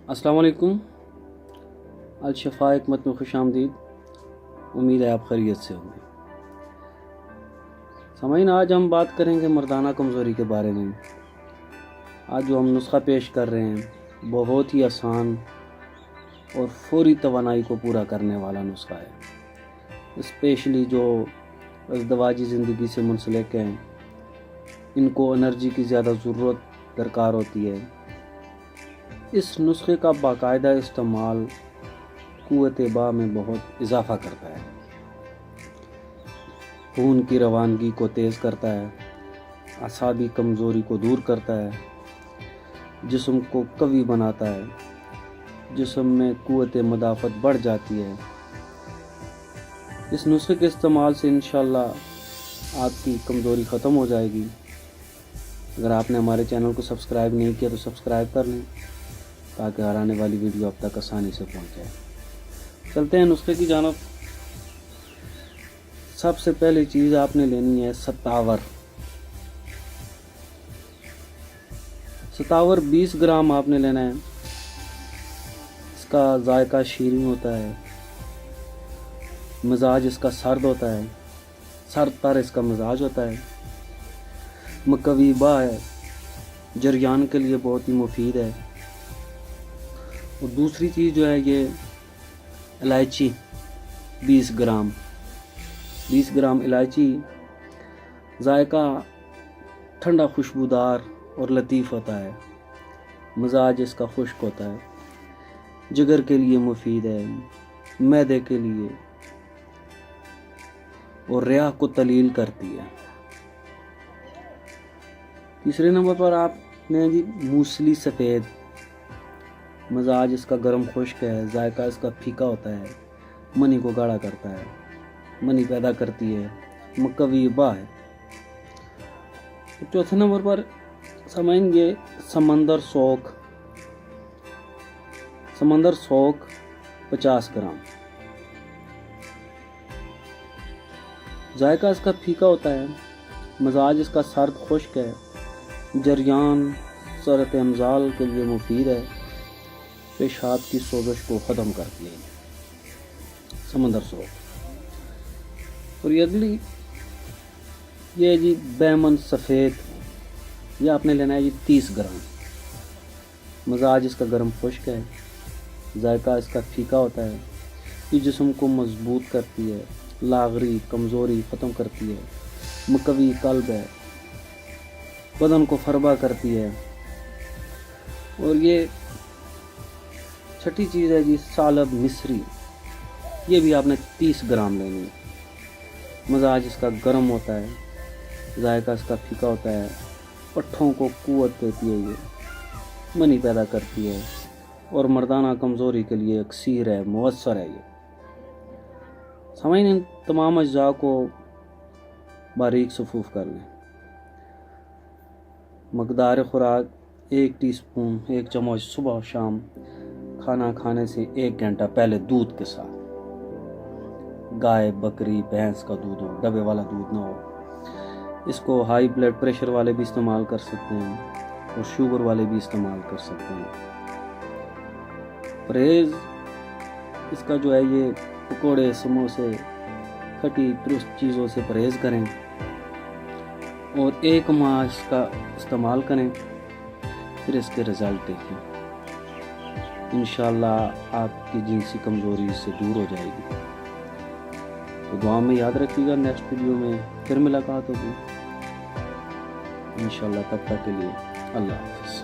السلام علیکم، الشفا حکمت میں خوش آمدید۔ امید ہے آپ خیریت سے ہوں گے۔ سامعین، آج ہم بات کریں گے مردانہ کمزوری کے بارے میں۔ آج جو ہم نسخہ پیش کر رہے ہیں بہت ہی آسان اور فوری توانائی کو پورا کرنے والا نسخہ ہے۔ اسپیشلی جو ازدواجی زندگی سے منسلک ہیں، ان کو انرجی کی زیادہ ضرورت درکار ہوتی ہے۔ اس نسخے کا باقاعدہ استعمال قوت باء میں بہت اضافہ کرتا ہے، خون کی روانگی کو تیز کرتا ہے، اعصابی کمزوری کو دور کرتا ہے، جسم کو قوی بناتا ہے، جسم میں قوت مدافعت بڑھ جاتی ہے۔ اس نسخے کے استعمال سے انشاءاللہ آپ کی کمزوری ختم ہو جائے گی۔ اگر آپ نے ہمارے چینل کو سبسکرائب نہیں کیا تو سبسکرائب کر لیں تاکہ ہر آنے والی ویڈیو اب تک آسانی سے پہنچ جائے۔ چلتے ہیں نسخے کی جانب۔ سب سے پہلی چیز آپ نے لینی ہے ستاور۔ 20 گرام آپ نے لینا ہے۔ اس کا ذائقہ شیریں ہوتا ہے، مزاج اس کا سرد ہوتا ہے، سرد تر اس کا مزاج ہوتا ہے، مقوی باء ہے، جریان کے لیے بہت ہی مفید ہے۔ اور دوسری چیز جو ہے یہ الائچی 20 گرام الائچی، ذائقہ ٹھنڈا خوشبودار اور لطیف ہوتا ہے، مزاج اس کا خشک ہوتا ہے، جگر کے لیے مفید ہے، معدے کے لیے، اور ریا کو تلیل کرتی ہے۔ تیسرے نمبر پر آپ نے جی موسلی سفید، مزاج اس کا گرم خشک ہے، ذائقہ اس کا پھیکا ہوتا ہے، منی کو گاڑھا کرتا ہے، منی پیدا کرتی ہے، مقوی باء ہے۔ چوتھے نمبر پر سامعین یہ سمندر سوک 50 گرام، ذائقہ اس کا پھیکا ہوتا ہے، مزاج اس کا سرد خشک ہے، جریان صورت امزال کے لیے مفید ہے، پیشاب کی سوزش کو ختم کرتی ہے سمندر سوک۔ اور یہ اگلی یہ جی بیمن سفید، یہ آپ نے لینا ہے جی 30 گرام، مزاج اس کا گرم خشک ہے، ذائقہ اس کا پھیکا ہوتا ہے، یہ جسم کو مضبوط کرتی ہے، لاغری کمزوری ختم کرتی ہے، مقوی قلب ہے، بدن کو فربا کرتی ہے۔ اور یہ چھٹی چیز ہے جی سالب مصری، یہ بھی آپ نے 30 گرام لینی ہے، مزاج اس کا گرم ہوتا ہے، ذائقہ اس کا پھیکا ہوتا ہے، پٹھوں کو قوت دیتی ہے، یہ منی پیدا کرتی ہے، اور مردانہ کمزوری کے لیے اکسیر ہے، مؤثر ہے۔ یہ سامعین، ان تمام اجزاء کو باریک صفوف کر لیں۔ مقدار خوراک 1 ٹی اسپون 1 چمچ صبح و شام، کھانا کھانے سے 1 گھنٹہ پہلے دودھ کے ساتھ۔ گائے، بکری، بھینس کا دودھ ہو، ڈبے والا دودھ نہ ہو۔ اس کو ہائی بلڈ پریشر والے بھی استعمال کر سکتے ہیں اور شوگر والے بھی استعمال کر سکتے ہیں۔ پرہیز اس کا جو ہے یہ پکوڑے، سموسے، کھٹی درست چیزوں سے پرہیز کریں اور 1 ماہ اس کا استعمال کریں، پھر اس کے رزلٹ دیکھیں۔ انشاءاللہ آپ کی جنسی کمزوری اس سے دور ہو جائے گی۔ تو دعا میں یاد رکھیے گا، نیکسٹ ویڈیو میں پھر ملاقات ہوگی انشاءاللہ۔ تب تک کے لیے اللہ حافظ۔